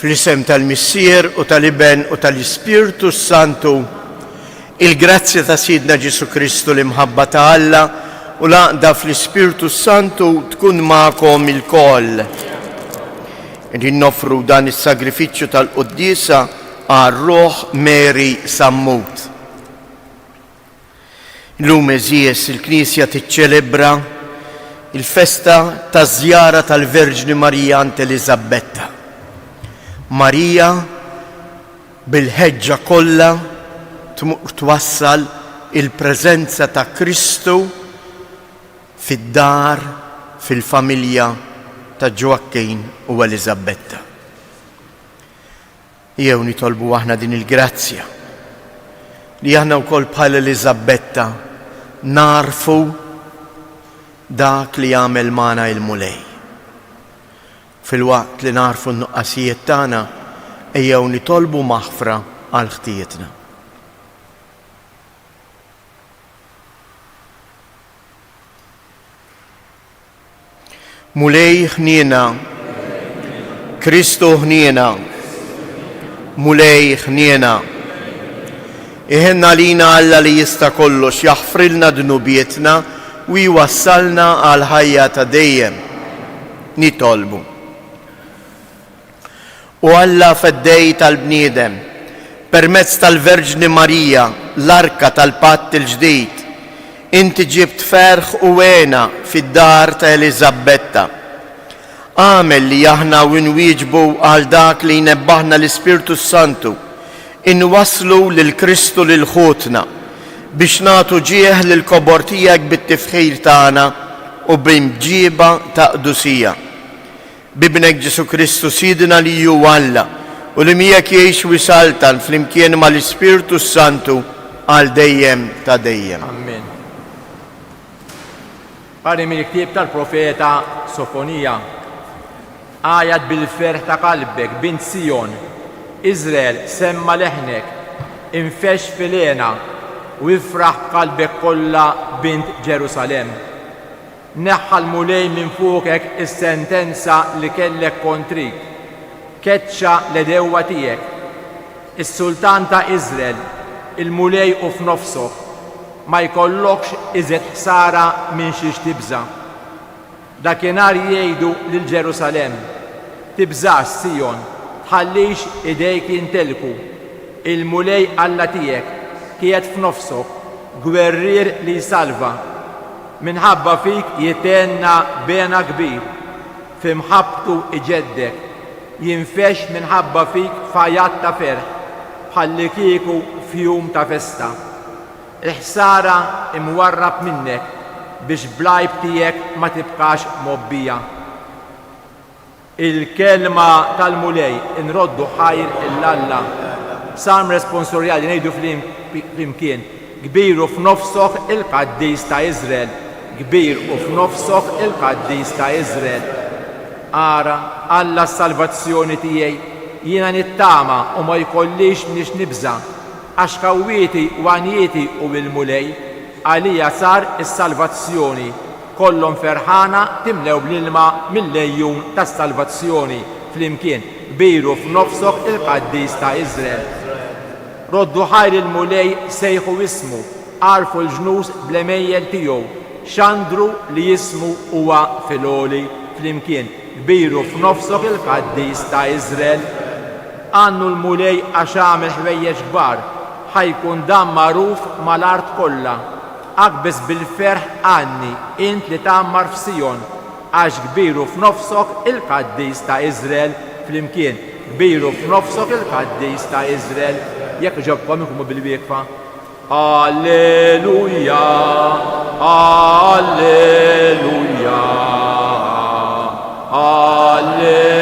Fl-isem tal-Missier u tal-Iben u tal-Ispirtu Santu, il-grazzja ta' Sidna Ġesu Kristu l-imħabba ta' Alla u laqda fl-Ispirtu Santu tkun ma'kom il-koll. Rinnofru dan is-sagrifiċċju tal-Qudiesa għar-Ruħ Meri Sammut. Illum eżies il-Knisja tiċċelebra il-festa ta' żjara tal-Verġni Marija ant Eliżabetta. Marija bil-ħeġġa kollha twassal il-preżenza ta' Kristu fid-dar, fil-familja ta' Ġoakkin u Eliżabetta. Jew nitolbu aħna din il-grazzja li aħna wkoll bħal Eliżabetta narfu dak li jagħmel magħna il-mulej. Fil-waqt li narfu n-nuqqasijiet tagħna ejjew nitolbu maħfra għal ħtietna. Mulej ħniena, Kristu ħniena, mulej ħniena. Iħenna lina Alla li jista' kollox jaħfrilna dnubietna u jwassalna għal ħajja ta' dejjem. Nitolbu. U Alla fed-dej tal-bniedem, permezz tal-Verġni Marija, l-arka tal-patt il-ġdid, inti ġibt ferħ u għena fid-dar ta' Eliżabetta. Għamel li aħna u nwieġbu għal dak li jnebbaħna l-Ispirtu Santu, inwaslu lil-Kristu lil ħutna biex nagħtu ġieħ lil kobor tiegħek bit-tifħir tagħna u b'imġiba ta' qdusija. Bibnek Ġesu Kristu Sidna li hu Alla u li miegħek jgħix u jsaltan flimkien mal-Ispirtu Santu għal dejjem ta' dejjem. Amen. Qari mill-ktieb tal-profeta Sofonija, għajat bil-ferħ ta' qalbek bint Sion, Izrael semma leħnek, infex filena u ifraħ b'qalbek kollha bint Ġerusalem. Neħħa l-mulej minn fuqek is-sentenza li kellek kontrik, keċċa l-edewwa tiegħek. Is-Sultan ta' Izrael, il-mulej u f'nofsok, ma jkollokx iżed ħsara minn xi tibża. Dakinhar jgħidu lil Ġerusalem, tibżax Sion, tħallix idejk jintelku, il-mulej Alla tiegħek qiegħed f'nofsok, gwerrier li jsalva. Minħabba fik jitenna bena kbir, f'imħabbtu iġeddek, jinfex minħabba fik fajat ta' ferħ, bħalli kieku f'jum ta' festa. Il-ħsara imwarrab minnek biex blajb tiegħek ma tibqax mobbija. Il-kelma tal-mulej inroddu ħajr il-Alla. Sam responsorjali ngħidu flimkien, kbiru f'nofsok il-Qaddis ta' Izrael, kbir u f'nofsok il-Qaddis ta' Izrael. Ara Alla s-salvazzjoni tiegħi jiena nittama u ma jkollix nix nibża, għax kawwieti u għanjieti u bil-mulej għalija sar is-salvazzjoni. Kollhom ferħana timlew bl-ilma mill-lejjun tas-salvazzjoni flimkien, kbiru f'nofsok il-Qaddis ta' Izrael. Roddu ħajr il-mulej sejħu ismu, għarfu l-ġnus bl-emejjel tiegħu, xandru li jismu huwa filoli flimkien, kbiru f'nofsok il-Qaddis ta' Izrael. Għannu l-mulej għax għamel ħwejjeġ kbar, ħajkun dan magħruf mal-art kollha. Akbes bil-ferħ għanni int li tagħmar f'Sion, għax kbiru f'nofsok il-Qaddis ta' Izrael flimkien, kbiru f'nofsok il-Qaddis ta' Izrael. Jekk ġobkom inkunu bil-wieqfa. Alleluja, alleluja, alleluja.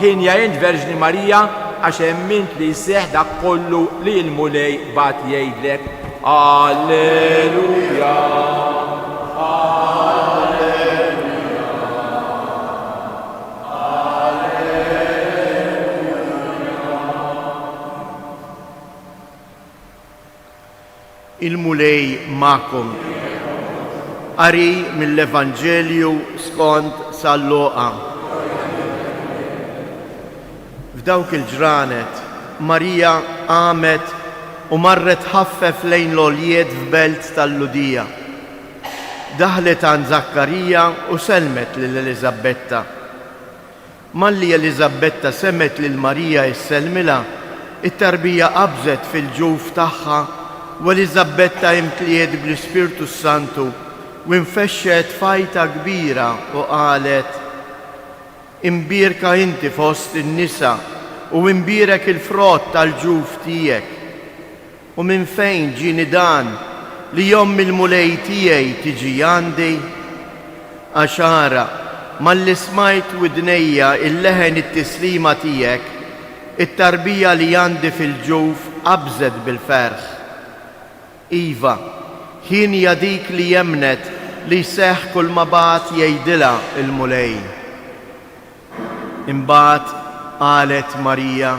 Ħinja int Verġni Marija għax emmint li jseħħ dak kollu li l-mulej bat jgħidlek. Alleluja. Il-mulej ma'kom. Qari mill-Evanġelju skont San Luqa. F'dawk il-ġranet Marija qamet u marret ħaffef lejn l-oljiet f'belt tal-Ludija. Daħlet għand Zakkarija u selmet lil Eliżabetta. Malli Eliżabetta semmet lil Marija jisselmilha, it-tarbija qabżet fil-ġuf tagħha u Eliżabetta imtliet bl-Ispirtu Santu u infexxet fajta kbira u qalet: Imbierka inti fost in-nisa u imbierek il-frott tal-ġuf tiegħek. U minn fejn ġini dan li jom il-mulej tiegħi tiġi għandi? Għaxara malli smajt widnejja il-leħen it-tislima tiegħek, it-tarbija li għandi fil-ġuf qabżet bil-ferħ. Iva, ħin hija dik li jemnet li seħ kull ma bagħad jgħidilha il-mulej. Imbagħad qalet Marija: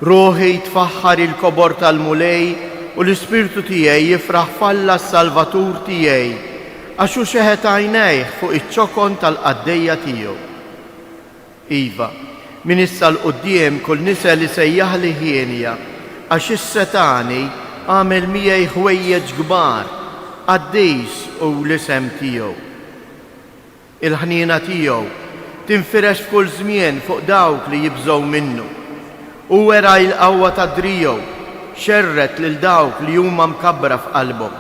Ruħi tfaħħar il-kobor tal-mulej u l-Ispirtu tiegħi jifraħ falla s-Salvatur tiegħi għax hu xeħet għajnejh fuq iċ-ċokon tal-qaddejja tiegħu. Iva, min issa l-qudiem kull nisa li sejjaħli ħienja għax is-Setani għamel miegħi ħwejjeġ kbar għaddejs u l-isem tiegħu. Il-ħniena tiegħu tinfirex f'kull żmien fuq dawk li jibżgħu minnu. U wera l-qawwa ta' driegħu xerret lil dawk li huma mkabbra f'qalbhom.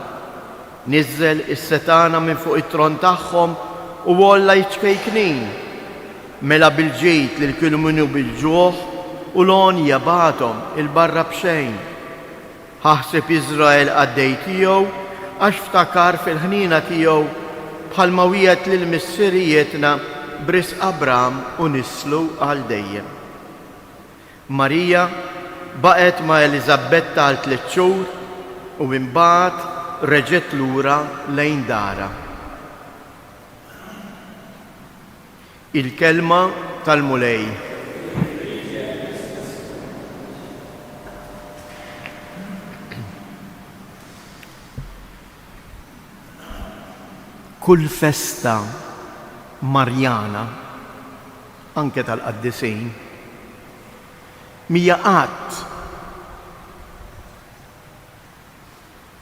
Niżżel is-setana minn fuq it-tron tagħhom u wolla jiċkejknin. Mela bil-ġejt lil kienu minnu bil-ġuħ u l-onja bagħathom il-barra b'xejn. Ħaħseb Iżrael għaddej tiegħu għax ftakar fil-ħnina tiegħu bħalma wiegħed lil missirietna bris Abram u nislu għal dejjem. Marija baqet ma' Eliżabetta għal 3 xhur u imbagħad reġgħet lura lejn dara. Il-kelma tal-mulej. Kull festa Marjana, anke tal-Qaddisejn, mija qatt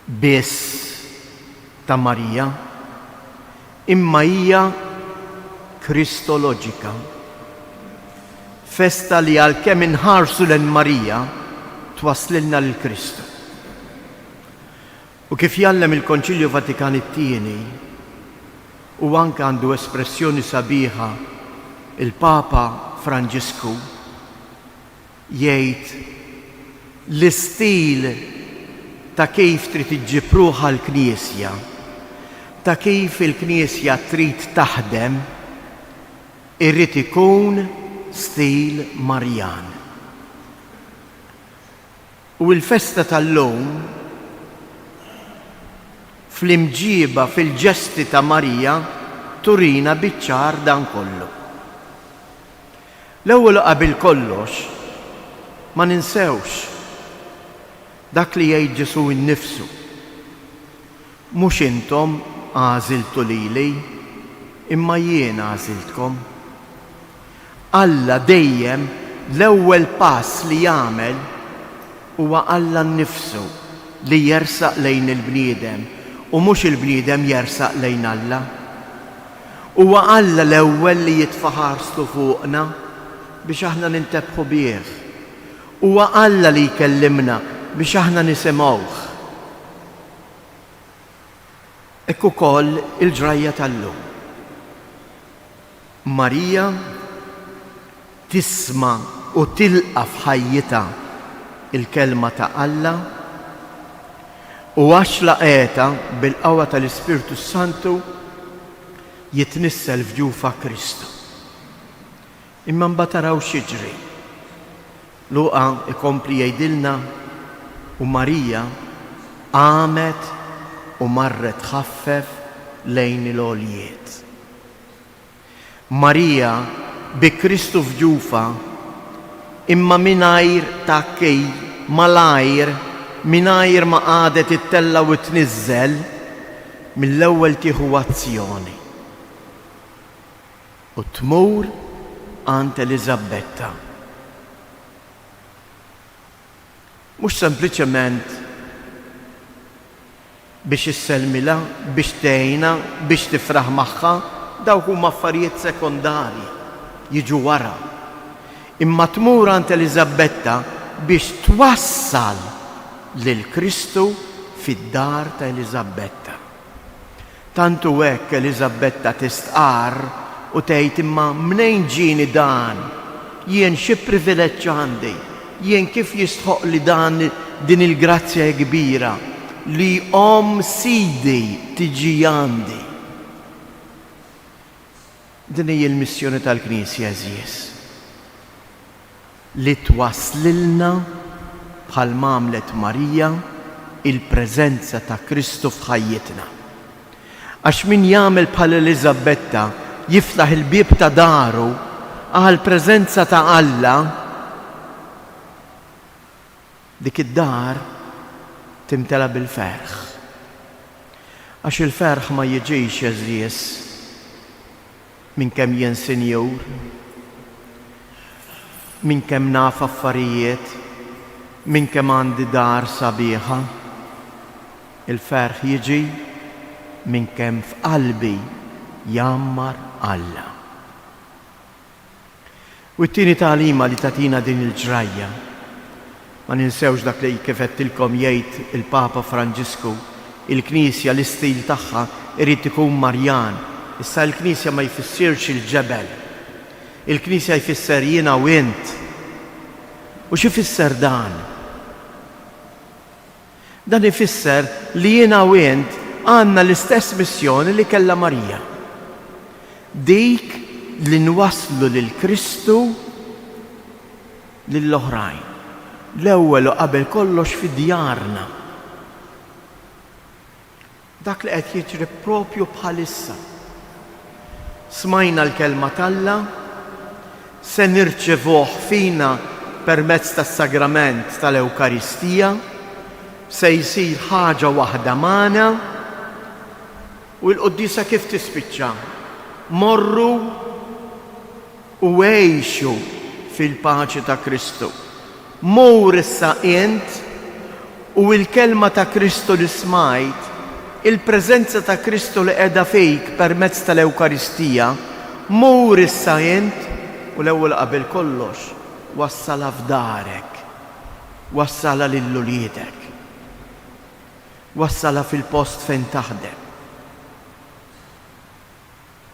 biss ta' Marija, imma hija kristoloġika. Festa li għalkemm inħarsu lejn Marija twaslilna lil Kristu. U kif jallem il-Konċilju Vatikan it-tieni, u anke għandu espressjoni sabiħa il-Papa Franġisku, jgħid l-istil ta' kif trid iġġipruha l-Knisja, ta' kif il-Knisja trid taħdem, irrid ikun stil Marjan. U l-festa tal-lum fl-imġiba fil-ġesti ta' Marija turina biċ-ċar dan kollu. L-ewwel qabel kollox ma ninsewx dak li jgħid Ġesu innifsu. Mhux intom għażiltu lili, imma jien għażiltkom. Alla dejjem l-ewwel pass li jagħmel huwa Alla nnifsu li jersaq lejn il-bniedem u mhux il-bniedem jersaq lejn Alla. Huwa Alla l-ewwel li jitfaħarstu fuqna biex aħna nintebħu bih. Huwa Alla li jkellimna biex aħna nisimgħuh. Hekk ukoll il-ġrajja tal-lum. Marija tisma' u tilqa' f'ħajjitha il-kelma ta' Alla u għax laqeta bil-qawwa tal-Ispirtu Santu jitnissel f'ġufa Kristu. Imma mbagħad taraw x'jiġri. Luqa ikompli jgħidilna u Marija qamet u marret ħaffef lejn il-għoljiet. Marija bi Kristu f'ġufa imma mingħajr takkej malajr mingħajr ma qadet ittella u tniżżel mill-ewwel tieħu azzjoni. U tmur għand Eliżabetta mhux sempliċement biex isselmilha, biex tgħinha, biex tifraħ magħha, dawk huma affarijiet sekondarji jiġu wara. Imma tmur għand Eliżabetta biex twassal lil Kristu fid-dar ta' Eliżabetta. Tantu hekk Eliżabetta tistqar u tgħid imma mnejn ġieni dan? Jien xi privileġġ għandi? Jien kif jistħoq li din il-grazzja kbira li Sidi tiġi għandi? Din hija l-missjoni tal-Knisja eżies. Li twaslilna bħal għamlet Marija il-preżenza ta' Kristu f'ħajjitna. Għax min jagħmel bħal Eliżabetta jiftaħ il-bieb ta' daru għal preżenza ta' Alla, dik id-dar timtela bil-ferħ. Għax il-ferħ ma jiġix eżies minn kemm jien sinjur, minn kemm naf affarijiet, minn kemm għandi dar sabiħa. Il-ferħ jiġi minn kemm f'qalbi jammar Alla. U t-tieni tagħlima li tatina din il-ġrajja, ma ninsewx dak li kif qedtilkom jgħid il-Papa Franġisku, il-Knisja l-istil tagħha irid ikun Marjan. Issa l-Knisja ma jfissirx il-ġebel. Il-Knisja jfisser jiena u int. U xi fisser dan? Dan ifisser li jiena u int għandna l-istess missjoni li kellha Marija. Dik li nwasslu lil Kristu lill-oħrajn. L-ewwel u qabel kollox fid-djarna. Dak li qed jiġri propju bħalissa. Smajna l-kelma talla, se nirċevuh fina permezz tas-sagrament tal-Ewkaristija, se jsir ħaġa waħda magħna u l-Qudiesa kif tispiċċa? Morru u għejxu fil-paċi ta' Kristu. Mur issa int u l-kelma ta' Kristu li smajt, il-preżenza ta' Kristu li qiegħda fik permezz tal-Ewkaristija, mur issa int u l-ewwel qabel kollox wassala f'darek, wassala lil uliedek, wassala fil-post fejn taħdem.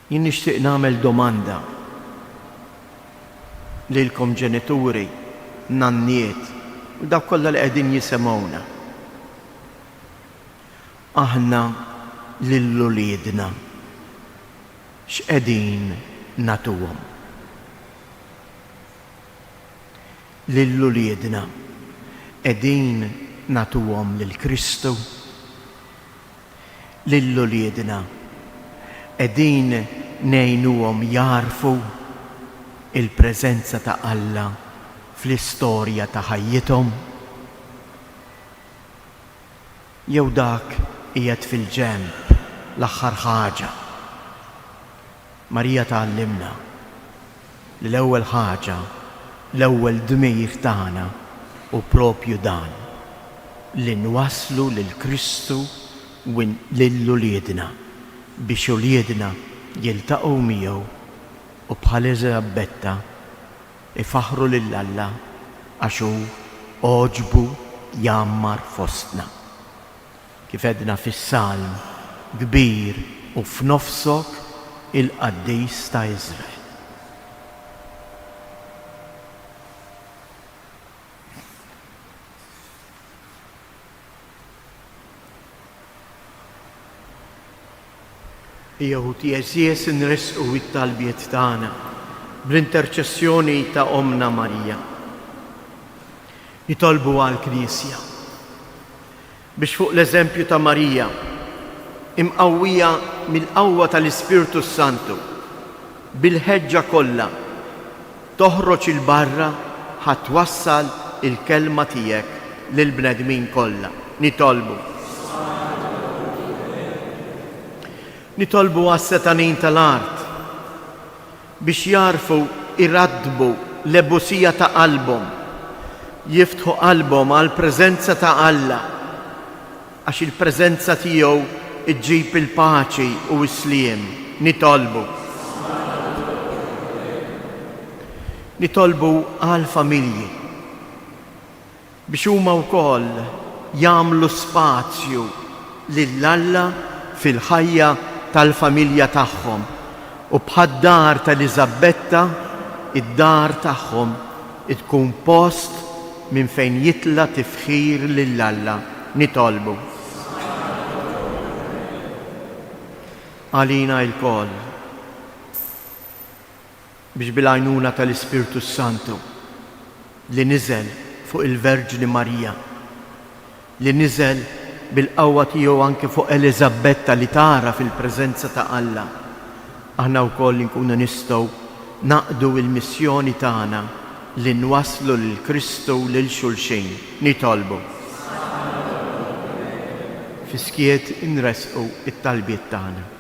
Jien nixtieq nagħmel domanda lilkom ġenituri, nanniet, u dak kollha li qegħdin jisimgħuna. Aħna lill-uliedna x'qegħdin nagħtuhom? Lill-uliedna qegħdin nagħtuhom lill-Kristu? Lill-uliedna qegħdin ngħinuhom jarfu il-preżenza ta' Alla fl-istorja ta' ħajjithom? Jew dak qiegħed fil-ġenb l-aħħar ħaġa? Marija tgħallimna li l-ewwel ħaġa, l-ewwel dmir tagħna u propju dan li nwasslu lil Kristu u lill-uliedna biex uliedna jiltaqgħu miegħu u bħal Eliżabetta ifaħru lil Alla għax hu oġbu jammar fostna. Kif edna fis-Salm, kbir u f'nofsok il-Qaddis ta' Iżrael. Jew Jeżies inresqu it-talbiet tagħna bl-interċessjoni ta' Omna Marija. Nitolbu għall-Knisja biex fuq l-eżempju ta' Marija imqawwija mill-qawwa tal-Ispiritu Santu bil-ħeġġa kollha toħroġ il-barra ħatwassal il-kelma tiegħek lill-bnedmin kollha. Nitolbu għas-setanin tal-art biex jarfu irradbu l-ebusija ta' qalbhom jiftħu qalbhom għal preżenza ta' Alla għax il-preżenza tiegħu iġġib il-paċi u s-sliem. Nitolbu għal familji biex huma wkoll jagħmlu spazju lill-Alla fil-ħajja tal-familja tagħhom u bħad-dar ta' Eliżabetta id-dar tagħhom tkun post minn fejn jitla tifħir lill-Alla. Nitolbu għalina l-koll biex bil-għajnuna tal-Ispirtu Santu li niżel fuq il-Verġni Marija, li niżel bil-qawwa tiegħu anke fuq Eliżabetta li tara fil-preżenza ta' Alla, aħna wkoll nkunu nistgħu naqdu l-missjoni tagħna li nwasslu lil Kristu lil xulxin. Nitolbu fiskiet inresqu it-talbiet tagħna.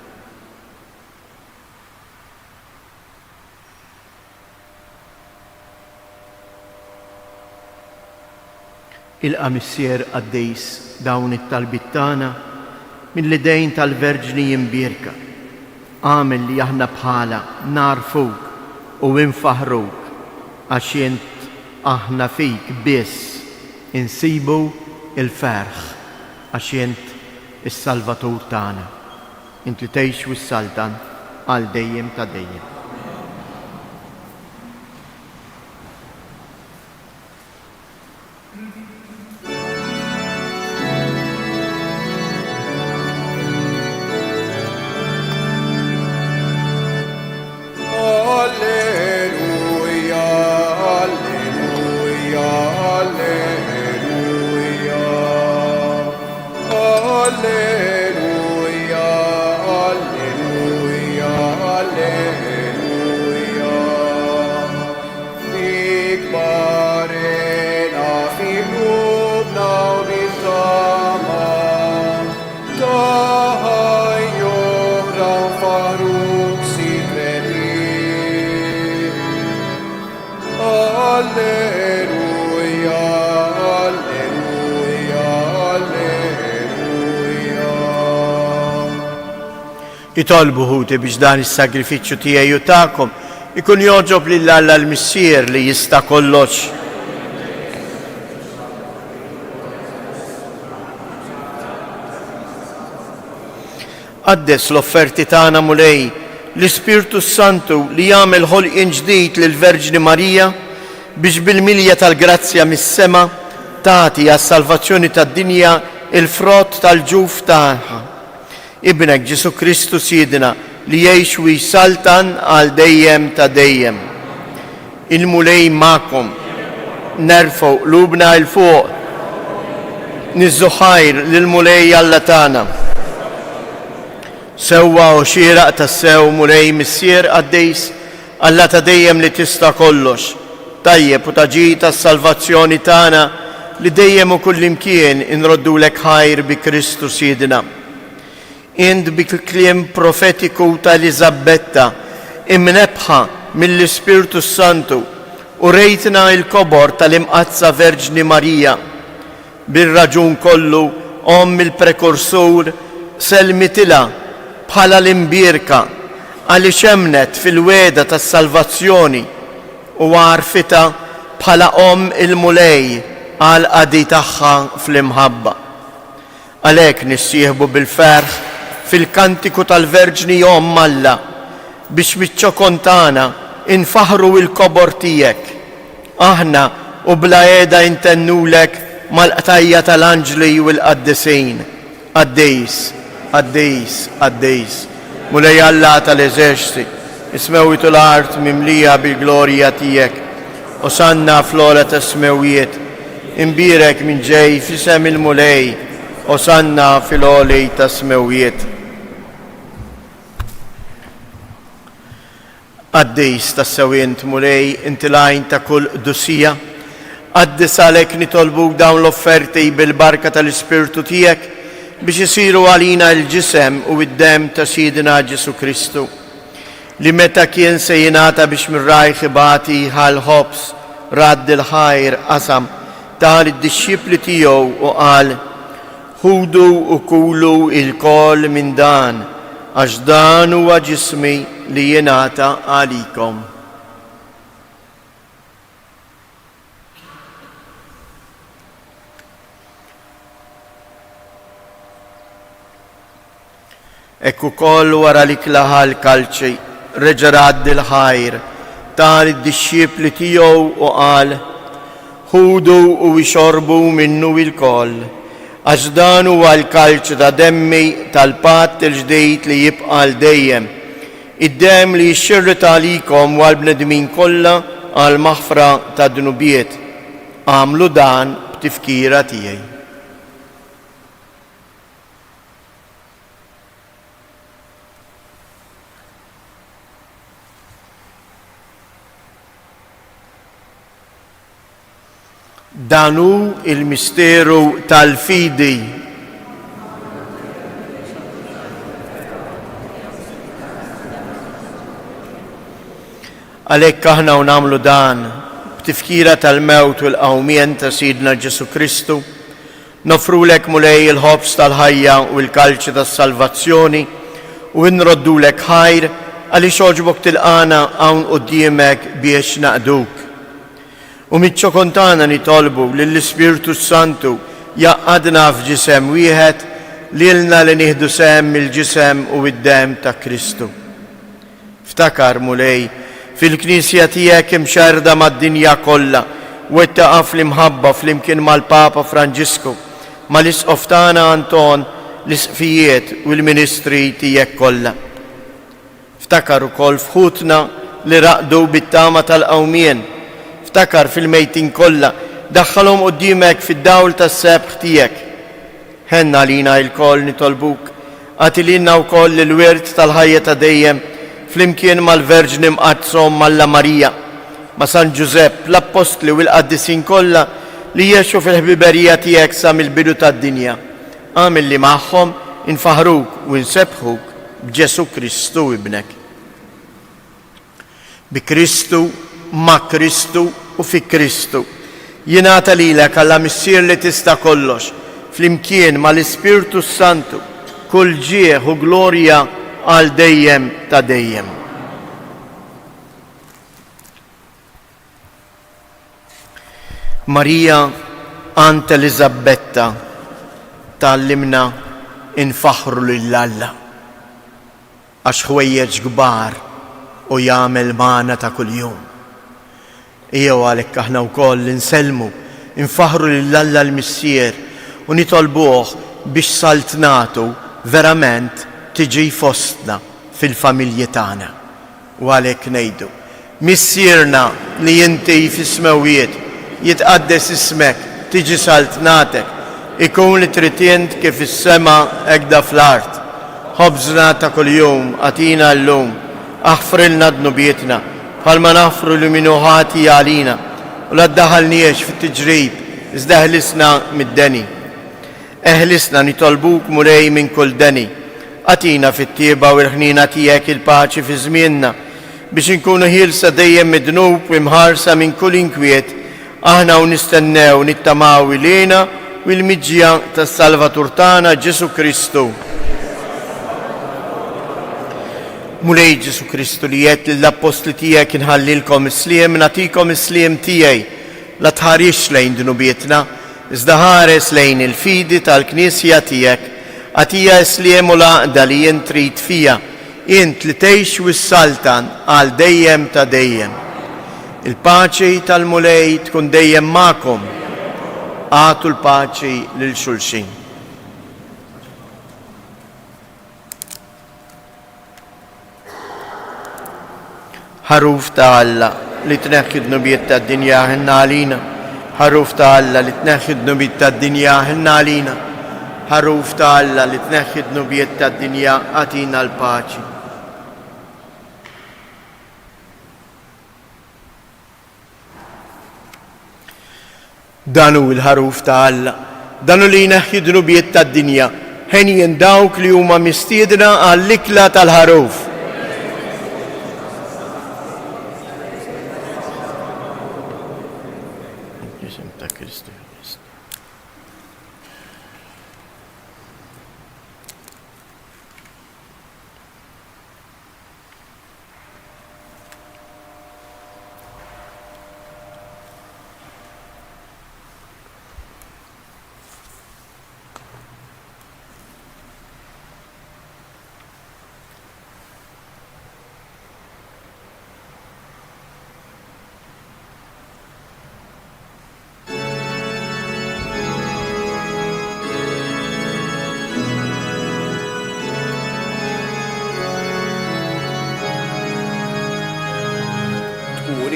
Ilqa' missier Qaddejs dawn it-talbiet tagħna mill-idejn tal-Verġni jimbierka. Għamel li aħna bħala narfuk u nfaħruk għax int aħna fik biss insibu il-ferħ għax int is-Salvatur tagħna. Int li tgħix wis-Saltan għal dejjem ta' dejjem. Itolbu ħuti biex dan is-sagrifiċċju tiegħi u tagħkom ikun joġob lill-Alla l-Missier li jista' kollox. Qaddes l-offerti tagħna mulej l-Ispirtu Santu li jagħmel ħolqien ġdid lill-Verġni Marija biex bil-milja tal-grazzja mis-sema tagħti għas-salvazzjoni tad-dinja il-frott tal-ġuf tagħha. Ibnek Ġesu Kristu Sidna li jgħix u jsaltan għal dejjem ta' dejjem. Il-mulej ma'kom, nerfgħu qlubna il fuq, niżżuħajr lill-mulej Alla tagħna. Sewwa u xieraq tas-sew mulej missier Qaddejs Alla ta' dejjem li tista' kollox, tajjeb u taġi tas-salvazzjoni tagħna li dejjem u kullimkien inroddulek ħajr bi Kristu Sidna. Int bil-kliem profetiku ta' Eliżabetta imnebħa mill-Ispirtu Santu u rejtna il-kobor tal-imqazza Verġni Marija. Bir-raġun kollu il-prekursur selmitila bħala l-imbierka għaliex emnet fil-weda tas-salvazzjoni u għarfita bħala il-mulej għal qadi tagħha fl-imħabba. Għalhekk nissieħbu bil-ferħ fil-kantiku tal-Verġni Alla biex biċ-ċokon tagħna infaħru il-kobor tiegħek. Aħna u bla qiegħda intennulek mal-qtajja tal-anġli u l-qaddisejn. Qaddejs, Qaddejs, Qaddejs, mulej Alla tal-eżerċiti, ismewwitu l-art mimlija bil-glorja tiegħek. Osanna fl-ola tas-smewijiet, imbierek minn ġej fisem il-mulej, Osanna fil-olej tas-smewijiet. Qaddejs tas-sewient mulej inti lajn ta' kull qdusija, qaddis għalhekk nitolbuk dawn l-offerti bil-barka tal-Ispirtu tiegħek biex isiru għalina l-ġisem u d-dem ta' Sidna Ġesu Kristu li meta kien se jingħata biex mir-rajħ ibati ħal ħobs radd il-ħajr qasam tal id-disċipli tiegħu u qal: ħudu u kulu il-kol minn dan, għax dan huwa ġismi li jingħata għalikom. Ekku koll wara li klaħal kalċi, reġa' raddi l-ħajr, tal id-disċipli tiegħu u qal: ħudu u ixorbu minnu il-koll, għax dan huwa l-kalċ ta' demmi tal-patt il-ġdejt li jibqa' l dejjem. Id-dem li jxirret għalikom u għall-bnedmin kollha għal maħfra ta' dnubiet. Għamlu dan b'tifkira tiegħi. Danu il-misteru tal-fidi. Għalhekk aħna nagħmlu dan b'tifkira tal-mewt u l-qawmien ta' Sidna Ġesu Kristu, nofrulek mulej il-ħobs tal-ħajja u l-kalċi tas-salvazzjoni u nroddulek ħajr għaliex oġbok tilqana hawn quddiemek biex naqduk. U mitċokontana nitolbu lill-Ispiritu Santu jaqadna f'ġisem wieħed lilna li nieħdu sehem mill-ġisem u id-dem ta' Kristu. Ftakar mulej fil-Knisja tiegħek imxerda mad-dinja kollha u wettaqa' fl-imħabba flimkien mal-Papa Franġisku, mal-Isqof tagħna Anton, l-isqfijiet u l-ministri tiegħek kollha. Ftakar ukoll fħutna li raqdu bit-tama tal-qawmien. Ftakar fil-mejtin kollha, daħħalhom quddiemek fid-dawl tas-sebħ tiegħek. Ħenna lina l-koll nitolbuk, għatililna wkoll il-wirt tal-ħajja ta' dejjem flimkien mal-Verġni mqaddsom Malla Marija, ma' San Ġusepp, l-Apostli u l-Qaddisin kollha li jgħixu fil-ħbiberija tiegħek sa mill-bidu tad-dinja. Għamil li magħhom infaħruk u nsebħuk b'Ġesu Kristu ibnek. Bi Kristu, ma' Kristu u fi Kristu jingħata lilek għalla missier li tista' kollox flimkien mal-Ispiritu Santu kull ġieħ u glorja għal dejjem ta' dejjem. Marija ant Eliżabetta tallimna infaħru lill-Alla għax ħwejjeġ kbar u jagħmel magħna ta' kuljum. Ejjew għalhekk aħna wkoll inselmu, infaħru lill-Alla l-Missier u nitolbuh biex saltnatu verament tiġi fostna fil-familji tagħna. U għalhekk ngħidu: Missierna li inti fis-smawiet jitqaddes ismek, tiġi saltnatek, ikun li trid int kif is-sema hekk fl-art. Ħobżna ta' kuljum għatina llum, aħfrilna dnubietna bħalma naħfru l-minuħati għalina u la ddaħalniex fit-tiġrib, iżda eħlisna mid-deni. Eħlisna nitolbuk mulej minn kull deni. Għatina fit-tieba u l-ħnina tiegħek il-paċi fi żmienna biex inkunu ħielsa dejjem midnub u imħarsa minn kull inkwiet, aħna u nistennew nittamaw ilina u l-miġġija tas-Salvatur tagħna Ġesu Kristu. Mulej Ġesu Kristu li jgħid lill-Apostli tiegħek inħallilkom is-sliem, nagħtikom is-sliem tiegħi, la tħarix lejn dnubietna, iżda ħares lejn il-fidi tal-Knisja tiegħek, għatija sliem u laqda li jien trid fija, int li tgħix wis-saltan għal dejjem ta' dejjem. Il-paċi tal-mulej tkun dejjem magħkom. Għatu l-paċi lil xulxin. Ħaruf ta' Alla li tneħħi d-nubiet tad-dinja ħinna għalina. Ħaruf ta' Alla li tneħħi d-nubiet tad-dinja ħinna għalina. Ħaruf ta' Alla li tneħħi d-nubiet tad-dinja għatina l-paċi. Danu il-ħaruf ta' Alla, danu li jneħħi d-nubiet tad-dinja, ħenjen dawk li huma mistiedna għall-ikla tal-ħaruf. Isem ta' Kristu.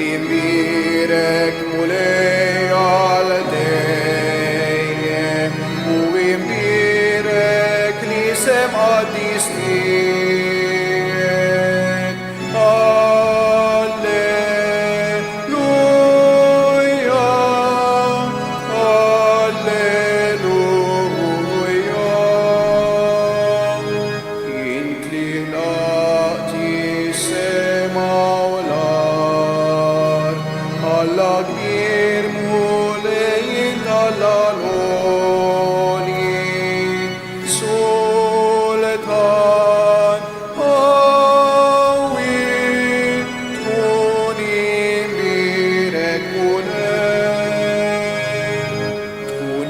Imbirek mulej għal dejjem u imbirek li sem għaddisniek. Alleluja, Alleluja. Int li naqti sema u l-ard, Alla kbir mulejn tal-għaloni, Sultan għawi, tkun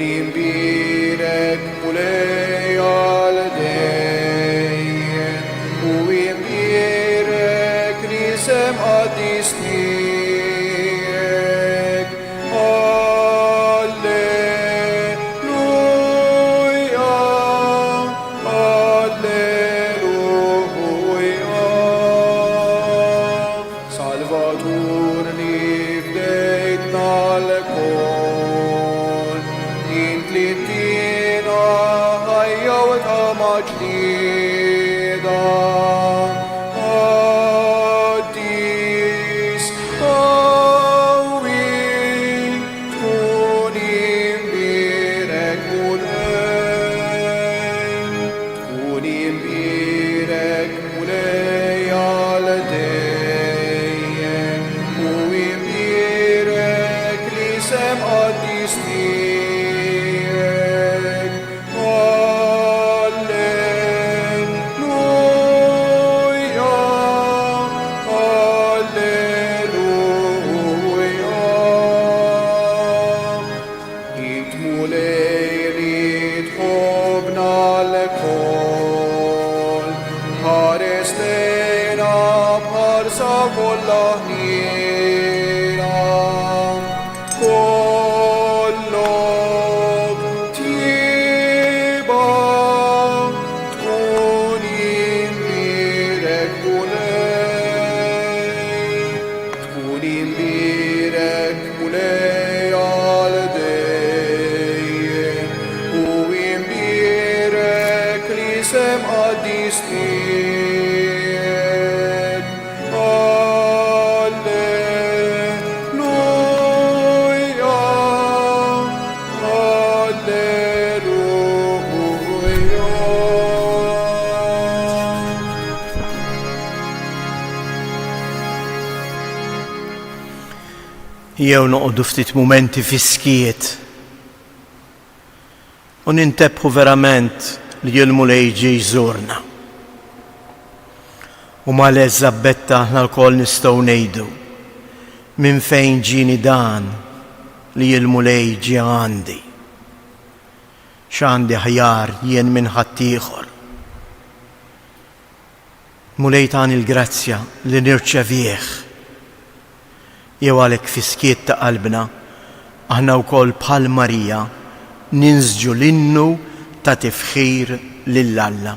imbirek mulej għal dejjem u imbirek li sem għaddisniek. Salvatur li fdejtna l-kol, int li tina ħajja u ta' maġdida. Għaddis għawi, tkun imbirek mulej għal dejjem u imbirek li sem għaddisniek. Alleluja, Alleluja. Int mulej li tħobna l-kol, ħarestejna bħarsa kollha ħniena. Kollok tiba, tkun imbirek mulej għal dejjem u imbirek li sem għaddisniek. Alleluja, Alleluja. Jew noqogħdu ftit mumenti fiskiet u nintebħu verament li l-mulej ġie jżurna. U mal-eżabbetta aħna l-kol nistgħu ngħidu minn fejn ġieni dan li l-mulej ġie għandi. X'għandi ħjar jien minn ħaddieħor. Mulej tani l-grazzja li nirċevih. Jew għalhekk fiskiet ta' qalbna aħna wkoll bħal Marija ninżġu l-innu ta' tifħir lill-Alla.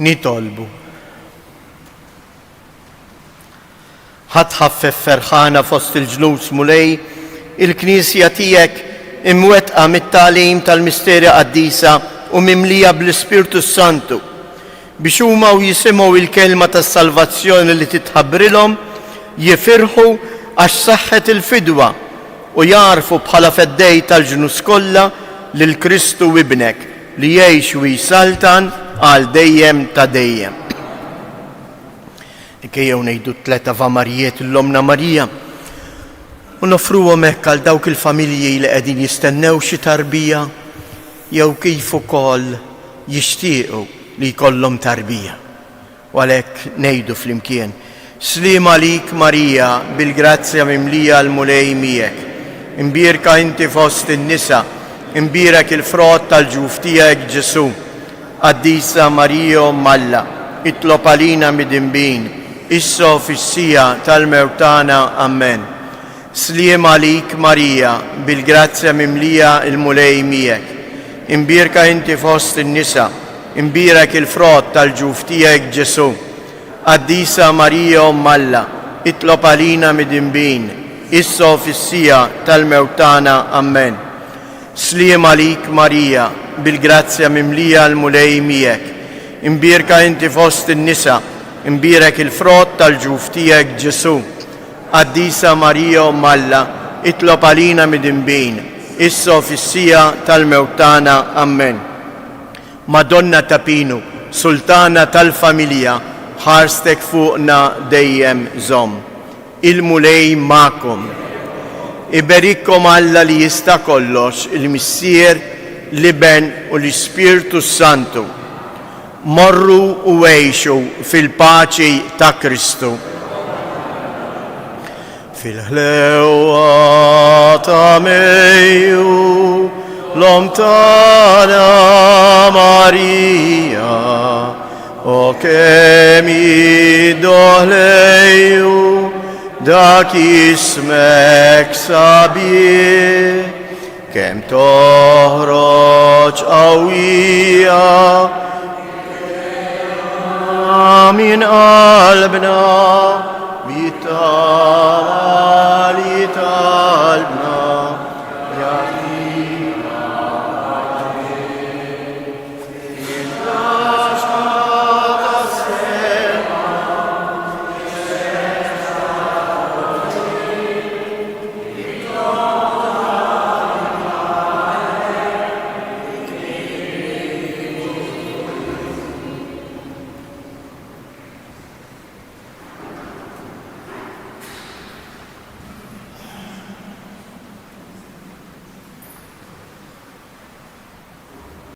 nitolbu. ħatħaffef ferħana fost il-ġnus mulej, il-Knisja tiegħek imwettqa mit-tagħlim tal-misterja qaddisa u mimlija bl-Ispirtu Santu biex huma jisimgħu il-kelma tas-salvazzjoni li titħabbrilhom jifirħu għax saħħet il-fidwa u jarfu bħala feddej tal-ġnus kollha lil Kristu ibnek li jgħix u jisaltan għal dejjem ta' dejjem. Ikkejjew ngħidu tleta Avamarijiet l-Omna Marija u nofruhom hekk għal dawk il-familji li qegħdin jistennew xi tarbija jew kif ukoll jixtiequ li jkollhom tarbija. U għalhekk ngħidu flimkien: Slim għalik Marija, bil-grazzja mimlija l-mulej miegħek. Imbierka inti fost in-nisa, imbierek il-frott tal-ġuf tiegħek Ġesu. Qaddisa Marija Malla, itlob għalina mid-inbin, issa fis-sija tal-mewtana. Amen. Slim għalik Marija, bil-grazzja mimlija l-mulej miegħek. Imbierka inti fost in-nisa, imbierek il-frott tal-ġuf tiegħek Ġesu. Qaddisa Marija Malla, itlob għalina mid-inbin, issa fis-sija tal-mewtana. Amen. Slim għalik Marija, bil-grazzja mimlija l-mulej miegħek. Imbierka inti fost in-nisa, imbierek il-frott tal-ġuf tiegħek Ġesu. Qaddisa Marija Malla, itlob għalina mid-inbin, issa fis-sija tal-mewtana. Amen. Madonna ta' Pinu, Sultana tal-familja, ħarstek fuqna dejjem żomm. Il-mulej ma'kom. Iberikkom Alla li jista' kollox, il-Missier, l-Iben u l-Ispirtu Santu. Morru u għejxu fil-paċi ta' Kristu. Fil-ħlewa ta' Mejju, l-omtana Marija, o kemm jiddoħlejju dak ismek sabiħ, kemm toħroġ qawwija min qalbna bitama